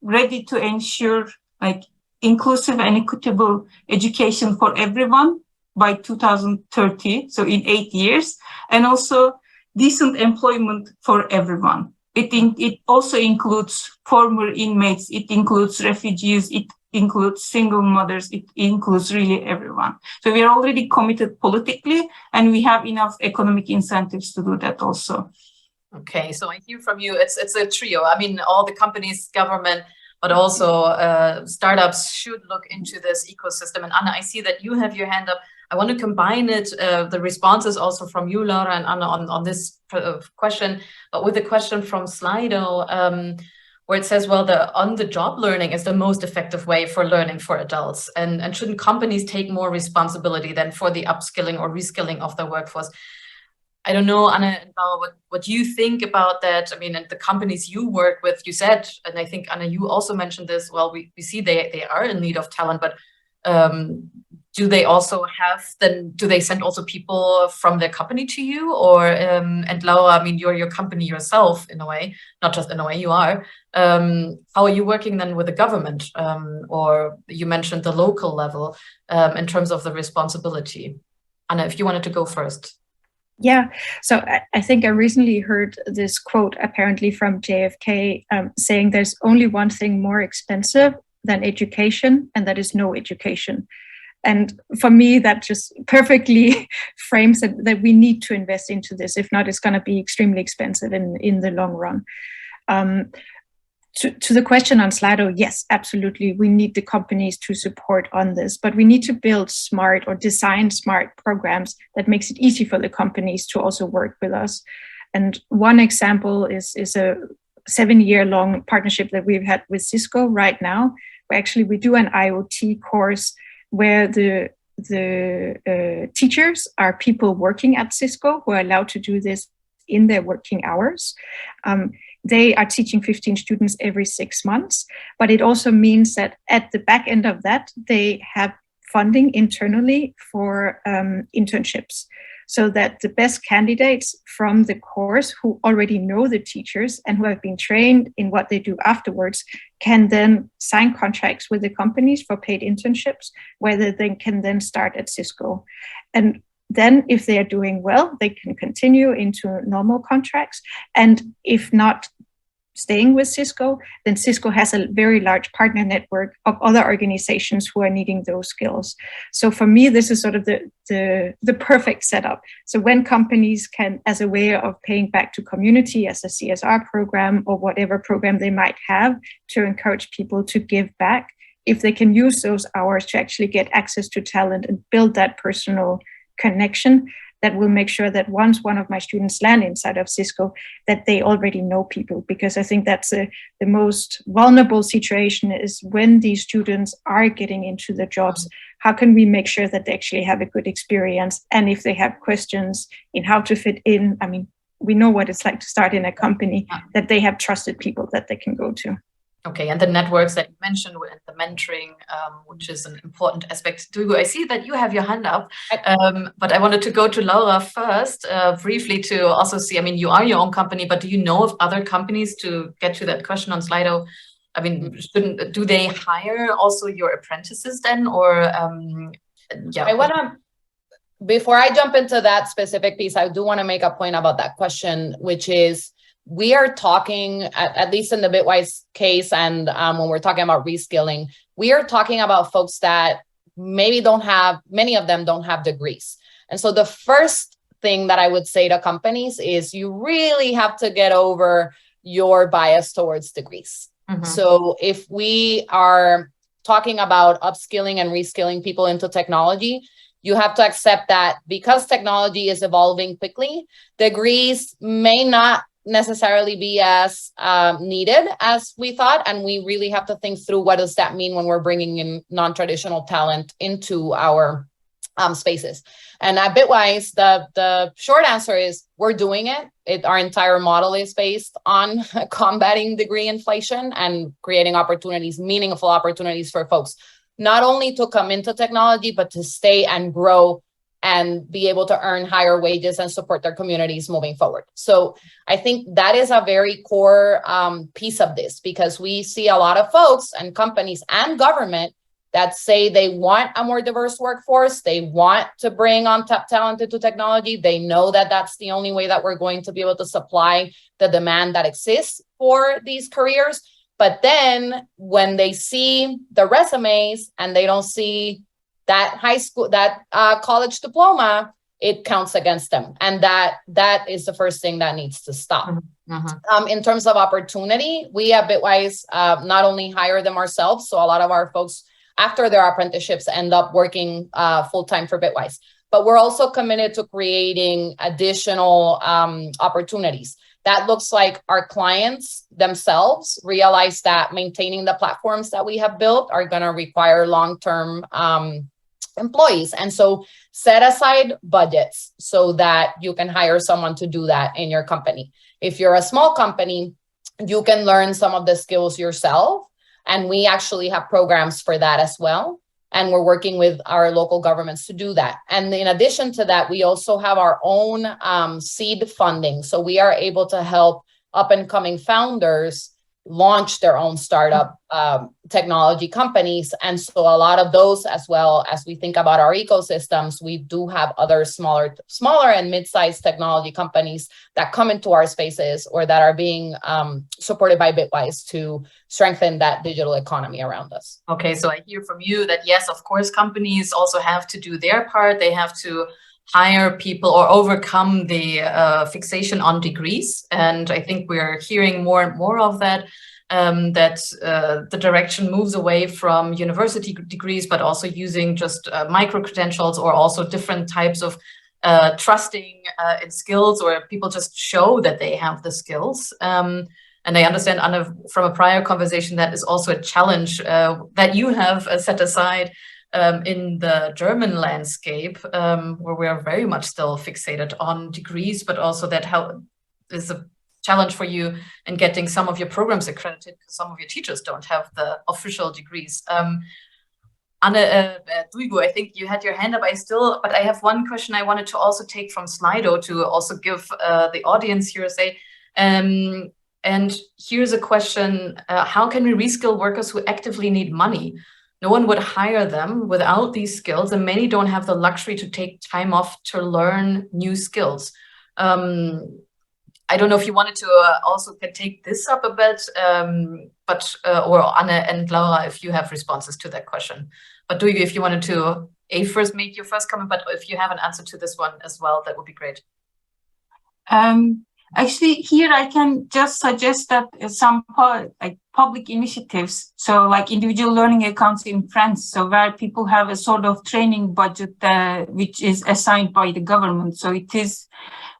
ready to ensure like inclusive and equitable education for everyone by 2030, so in 8 years, and also decent employment for everyone. It also includes former inmates, it includes refugees, it includes single mothers, it includes really everyone. So we are already committed politically, and we have enough economic incentives to do that also. Okay, so I hear from you, it's a trio. I mean, all the companies, government, but also startups should look into this ecosystem. And Anna, I see that you have your hand up. I want to combine it, the responses also from you, Laura, and Anna on this question, but with a question from Slido, where it says, well, the on-the-job learning is the most effective way for learning for adults. And shouldn't companies take more responsibility than for the upskilling or reskilling of their workforce? I don't know, Anna and Laura, what you think about that. I mean, and the companies you work with, you said, and I think, Anna, you also mentioned this, well, we see they are in need of talent, but do they also have, then do they send also people from their company to you? Or, and Laura, I mean, you're your company yourself in a way, not just in a way, you are. How are you working then with the government? Or you mentioned the local level in terms of the responsibility. Anna, if you wanted to go first. Yeah, so I think I recently heard this quote apparently from JFK saying there's only one thing more expensive than education, and that is no education. And for me, that just perfectly frames it, that we need to invest into this. If not, it's going to be extremely expensive in the long run. To the question on Slido, yes, absolutely. We need the companies to support on this, but we need to build smart or design smart programs that makes it easy for the companies to also work with us. And one example is a 7-year-long partnership that we've had with Cisco right now, where actually we do an IoT course where the teachers are people working at Cisco who are allowed to do this in their working hours. They are teaching 15 students every 6 months, but it also means that at the back end of that, they have funding internally for internships, so that the best candidates from the course who already know the teachers and who have been trained in what they do afterwards can then sign contracts with the companies for paid internships, where they can then start at Cisco. And then if they are doing well, they can continue into normal contracts. And if not staying with Cisco, then Cisco has a very large partner network of other organizations who are needing those skills. So for me, this is sort of the perfect setup. So when companies can, as a way of paying back to community, as a CSR program or whatever program they might have to encourage people to give back, if they can use those hours to actually get access to talent and build that personal connection, that will make sure that once one of my students land inside of Cisco, that they already know people, because I think that's the most vulnerable situation is when these students are getting into the jobs. How can we make sure that they actually have a good experience? And if they have questions in how to fit in, I mean, we know what it's like to start in a company, that they have trusted people that they can go to. Okay, and the networks that you mentioned and the mentoring, which is an important aspect. Duigo, I see that you have your hand up, but I wanted to go to Laura first, briefly to also see, I mean, you are your own company, but do you know of other companies, to get to that question on Slido? I mean, do they hire also your apprentices then, or yeah? I want to, before I jump into that specific piece, I do want to make a point about that question, which is, we are talking, at least in the Bitwise case, and when we're talking about reskilling, we are talking about folks that maybe many of them don't have degrees. And so the first thing that I would say to companies is you really have to get over your bias towards degrees. So if we are talking about upskilling and reskilling people into technology, you have to accept that because technology is evolving quickly, degrees may not necessarily be as needed as we thought. And we really have to think through, what does that mean when we're bringing in non-traditional talent into our spaces? And at Bitwise, the short answer is we're doing it. Our entire model is based on combating degree inflation and creating opportunities, meaningful opportunities for folks, not only to come into technology, but to stay and grow and be able to earn higher wages and support their communities moving forward. So I think that is a very core piece of this, because we see a lot of folks and companies and government that say they want a more diverse workforce. They want to bring untapped talent into technology. They know that that's the only way that we're going to be able to supply the demand that exists for these careers. But then when they see the resumes and they don't see that high school, that college diploma, it counts against them. And that is the first thing that needs to stop. In terms of opportunity, we at Bitwise not only hire them ourselves, so a lot of our folks after their apprenticeships end up working full-time for Bitwise, but we're also committed to creating additional opportunities. That looks like our clients themselves realize that maintaining the platforms that we have built are going to require long-term employees. And so set aside budgets so that you can hire someone to do that in your company. If you're a small company, you can learn some of the skills yourself. And we actually have programs for that as well. And we're working with our local governments to do that. And in addition to that, we also have our own seed funding. So we are able to help up and coming founders launch their own startup technology companies. And so a lot of those, as well as we think about our ecosystems, we do have other smaller and mid-sized technology companies that come into our spaces or that are being supported by Bitwise to strengthen that digital economy around us. Okay, so I hear from you that yes, of course, companies also have to do their part. They have to hire people or overcome the fixation on degrees. And I think we're hearing more and more of that, the direction moves away from university degrees, but also using just micro-credentials or also different types of trusting in skills, or people just show that they have the skills. And I understand, Anna, from a prior conversation, that is also a challenge that you have set aside in the German landscape, where we are very much still fixated on degrees, but also that is a challenge for you in getting some of your programs accredited, because some of your teachers don't have the official degrees. Anna, Duigo, I think you had your hand up. But I have one question I wanted to also take from Slido to also give the audience here a say. And here's a question: how can we reskill workers who actively need money? No one would hire them without these skills, and many don't have the luxury to take time off to learn new skills. I don't know if you wanted to also take this up a bit, or Anna and Laura, if you have responses to that question. But Duigo, if you wanted to first make your first comment, but if you have an answer to this one as well, that would be great. Actually, here I can just suggest that some like public initiatives, so like individual learning accounts in France, so where people have a sort of training budget which is assigned by the government. So it is,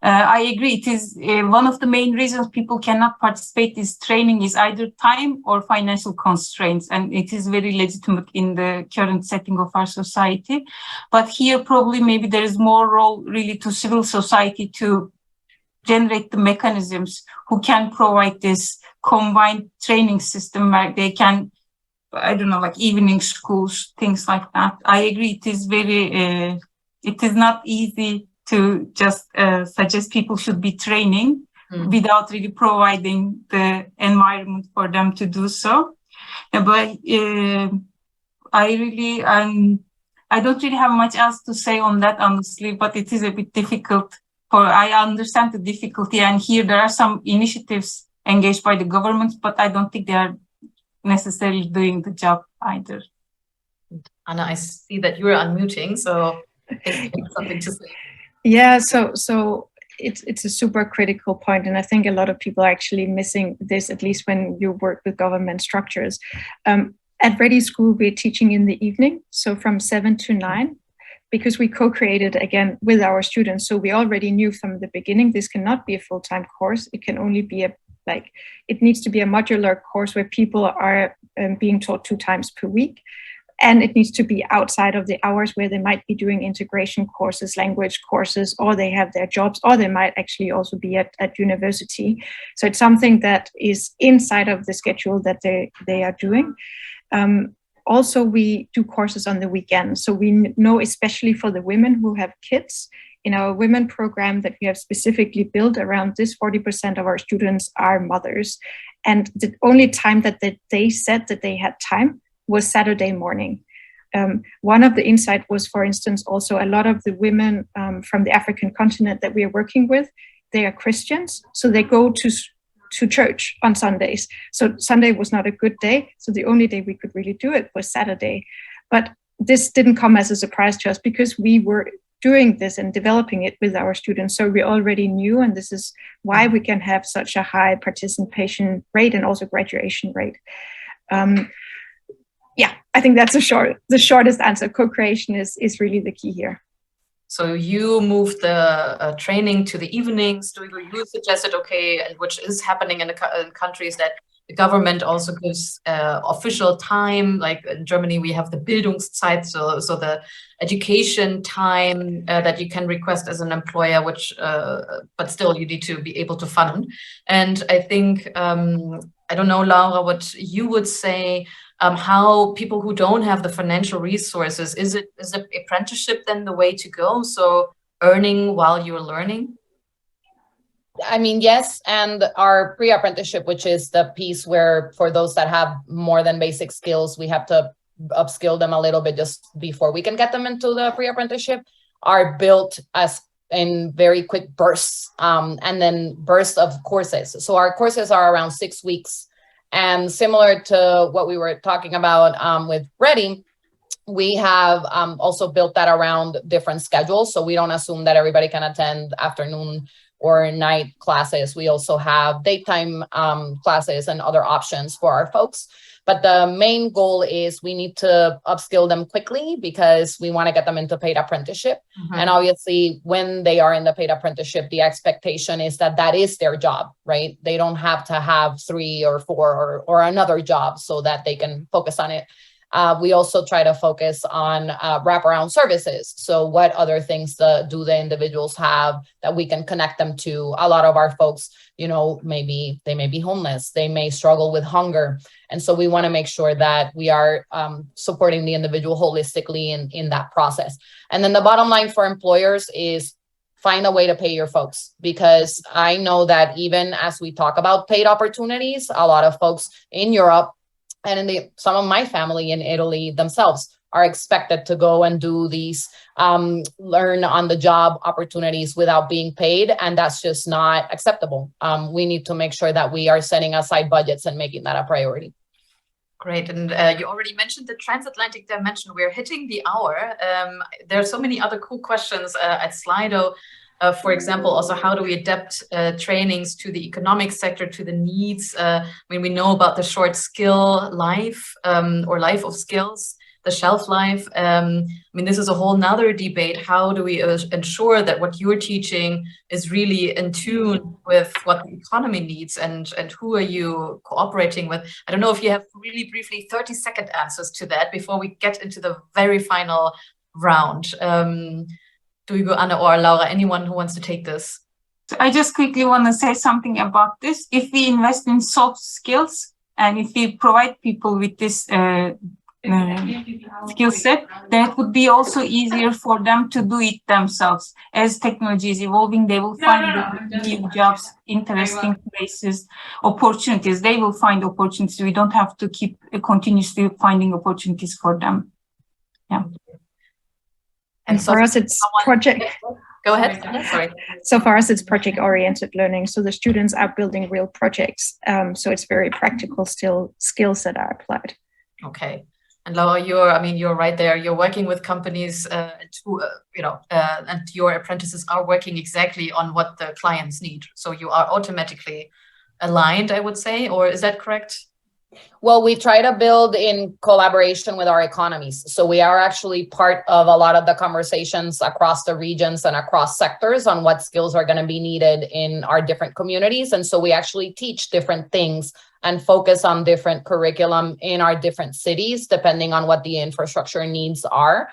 I agree, it is one of the main reasons people cannot participate is training is either time or financial constraints, and it is very legitimate in the current setting of our society. But here probably maybe there is more role really to civil society to generate the mechanisms who can provide this combined training system where they can, I don't know, like evening schools, things like that. I agree. It is very, it is not easy to just suggest people should be training without really providing the environment for them to do so. But I don't really have much else to say on that, honestly, but it is a bit difficult. I understand the difficulty, and here there are some initiatives engaged by the government, but I don't think they are necessarily doing the job either. Anna, I see that you're unmuting, so you have something to say. Yeah, so it's a super critical point, and I think a lot of people are actually missing this, at least when you work with government structures. At Ready School, we're teaching in the evening, so from 7 to 9. Because we co-created again with our students. So we already knew from the beginning, this cannot be a full-time course. It can only be it needs to be a modular course where people are being taught 2 times per week. And it needs to be outside of the hours where they might be doing integration courses, language courses, or they have their jobs, or they might actually also be at university. So it's something that is inside of the schedule that they are doing. Also, we do courses on the weekend. So we know, especially for the women who have kids, in our women program that we have specifically built around this, 40% of our students are mothers. And the only time that they said that they had time was Saturday morning. One of the insights was, for instance, also a lot of the women from the African continent that we are working with, they are Christians. So they go to church on Sundays. So Sunday was not a good day. So the only day we could really do it was Saturday. But this didn't come as a surprise to us because we were doing this and developing it with our students. So we already knew, and this is why we can have such a high participation rate and also graduation rate. Yeah, I think that's the shortest answer. Co-creation is really the key here. So you moved the training to the evenings. You suggested, okay, and which is happening in countries that the government also gives official time. Like in Germany, we have the Bildungszeit, so the education time that you can request as an employer, which but still you need to be able to fund. And I think I don't know, Laura, what you would say. How people who don't have the financial resources, is it apprenticeship then the way to go? So earning while you're learning? I mean, yes. And our pre-apprenticeship, which is the piece where for those that have more than basic skills, we have to upskill them a little bit just before we can get them into the pre-apprenticeship, are built as in very quick bursts and then bursts of courses. So our courses are around 6 weeks. And similar to what we were talking about with Ready, we have also built that around different schedules. So we don't assume that everybody can attend afternoon or night classes. We also have daytime classes and other options for our folks. But the main goal is we need to upskill them quickly because we want to get them into paid apprenticeship. Mm-hmm. And obviously, when they are in the paid apprenticeship, the expectation is that that is their job, right? They don't have to have 3 or 4 or another job so that they can focus on it. We also try to focus on wraparound services. So what other things do the individuals have that we can connect them to? A lot of our folks, you know, maybe they may be homeless, they may struggle with hunger. And so we want to make sure that we are supporting the individual holistically in that process. And then the bottom line for employers is find a way to pay your folks, because I know that even as we talk about paid opportunities, a lot of folks in Europe and in some of my family in Italy themselves are expected to go and do these learn on the job opportunities without being paid. And that's just not acceptable. We need to make sure that we are setting aside budgets and making that a priority. Great. And you already mentioned the transatlantic dimension. We're hitting the hour. There are so many other cool questions at Slido. For example, also how do we adapt trainings to the economic sector, to the needs? We know about the short skill life or life of skills, the shelf life. This is a whole nother debate. How do we ensure that what you're teaching is really in tune with what the economy needs, and who are you cooperating with? I don't know if you have really briefly 30-second answers to that before we get into the very final round. Bruegel, Anne, or Laura, anyone who wants to take this? I just quickly want to say something about this. If we invest in soft skills and if we provide people with this skill set, then it would be also easier for them to do it themselves. As technology is evolving, they will find new jobs, interesting places, opportunities. They will find opportunities. We don't have to keep continuously finding opportunities for them. Yeah. And for us, it's project. Go ahead. Sorry. So for us, it's project-oriented learning. So the students are building real projects. So it's very practical skills that are applied. Okay. And Laura, you're right there. You're working with companies, and your apprentices are working exactly on what the clients need. So you are automatically aligned, I would say, or is that correct? Well, we try to build in collaboration with our economies. So we are actually part of a lot of the conversations across the regions and across sectors on what skills are going to be needed in our different communities. And so we actually teach different things and focus on different curriculum in our different cities, depending on what the infrastructure needs are.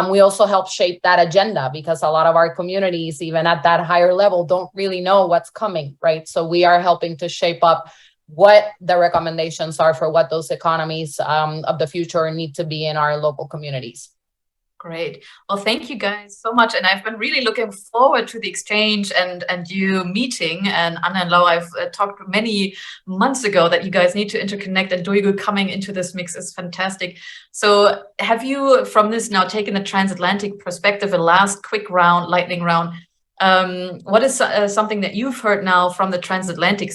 We also help shape that agenda because a lot of our communities, even at that higher level, don't really know what's coming, right? So we are helping to shape up what the recommendations are for what those economies of the future need to be in our local communities. Great. Well, thank you guys so much. And I've been really looking forward to the exchange and you meeting. And Anna and Laura, I've talked many months ago that you guys need to interconnect, and Bruegel coming into this mix is fantastic. So have you, from this now, taken a transatlantic perspective, a last quick round, lightning round? What is something that you've heard now from the transatlantic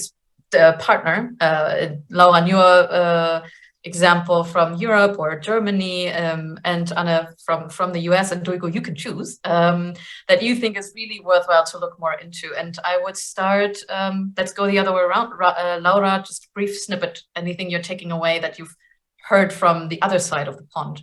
partner, Laura, and your example from Europe or Germany, and Anna from the US, and Bruegel, you can choose, that you think is really worthwhile to look more into. And I would start, let's go the other way around. Laura, just a brief snippet, anything you're taking away that you've heard from the other side of the pond.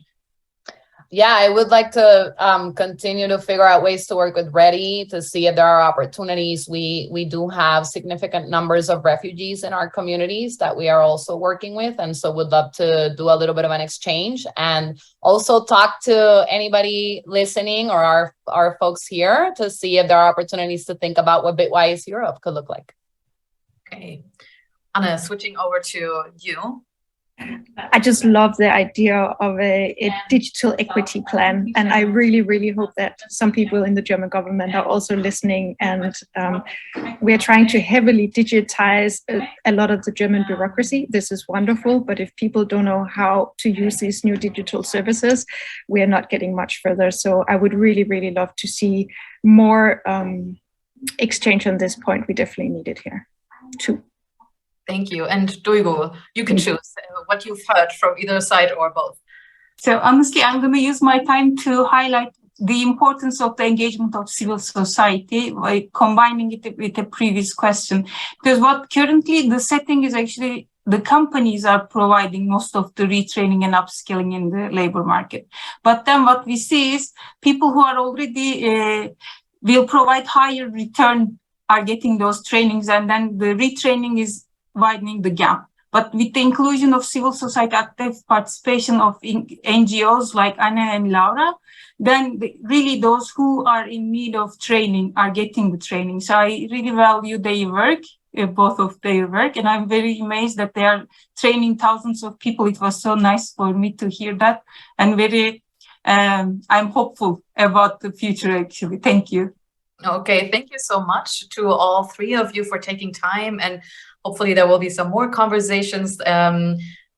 Yeah, I would like to continue to figure out ways to work with Ready to see if there are opportunities. We do have significant numbers of refugees in our communities that we are also working with. And so would love to do a little bit of an exchange and also talk to anybody listening or our folks here to see if there are opportunities to think about what Bitwise Europe could look like. Okay. Anna, switching over to you. I just love the idea of a digital equity plan. And I really, really hope that some people in the German government are also listening. And we're trying to heavily digitize a lot of the German bureaucracy. This is wonderful. But if people don't know how to use these new digital services, we are not getting much further. So I would really, really love to see more exchange on this point. We definitely need it here too. Thank you. And Bruegel, you can choose what you've heard from either side or both. So honestly, I'm going to use my time to highlight the importance of the engagement of civil society by combining it with a previous question. Because what currently the setting is actually the companies are providing most of the retraining and upskilling in the labor market. But then what we see is people who are already will provide higher return are getting those trainings, and then the retraining is widening the gap. But with the inclusion of civil society active participation of NGOs like Anna and Laura, then really those who are in need of training are getting the training. So I really value their work, both of their work, and I'm very amazed that they are training thousands of people. It was so nice for me to hear that, and very, I'm hopeful about the future actually. Thank you. Okay, thank you so much to all three of you for taking time, and hopefully there will be some more conversations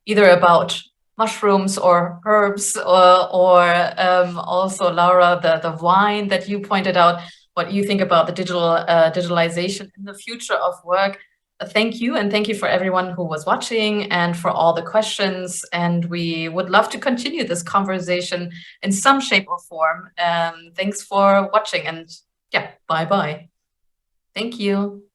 either about mushrooms or herbs or also Laura, the wine that you pointed out, what you think about the digitalization in the future of work. Thank you, and thank you for everyone who was watching and for all the questions. And we would love to continue this conversation in some shape or form. Thanks for watching, and yeah, bye-bye. Thank you.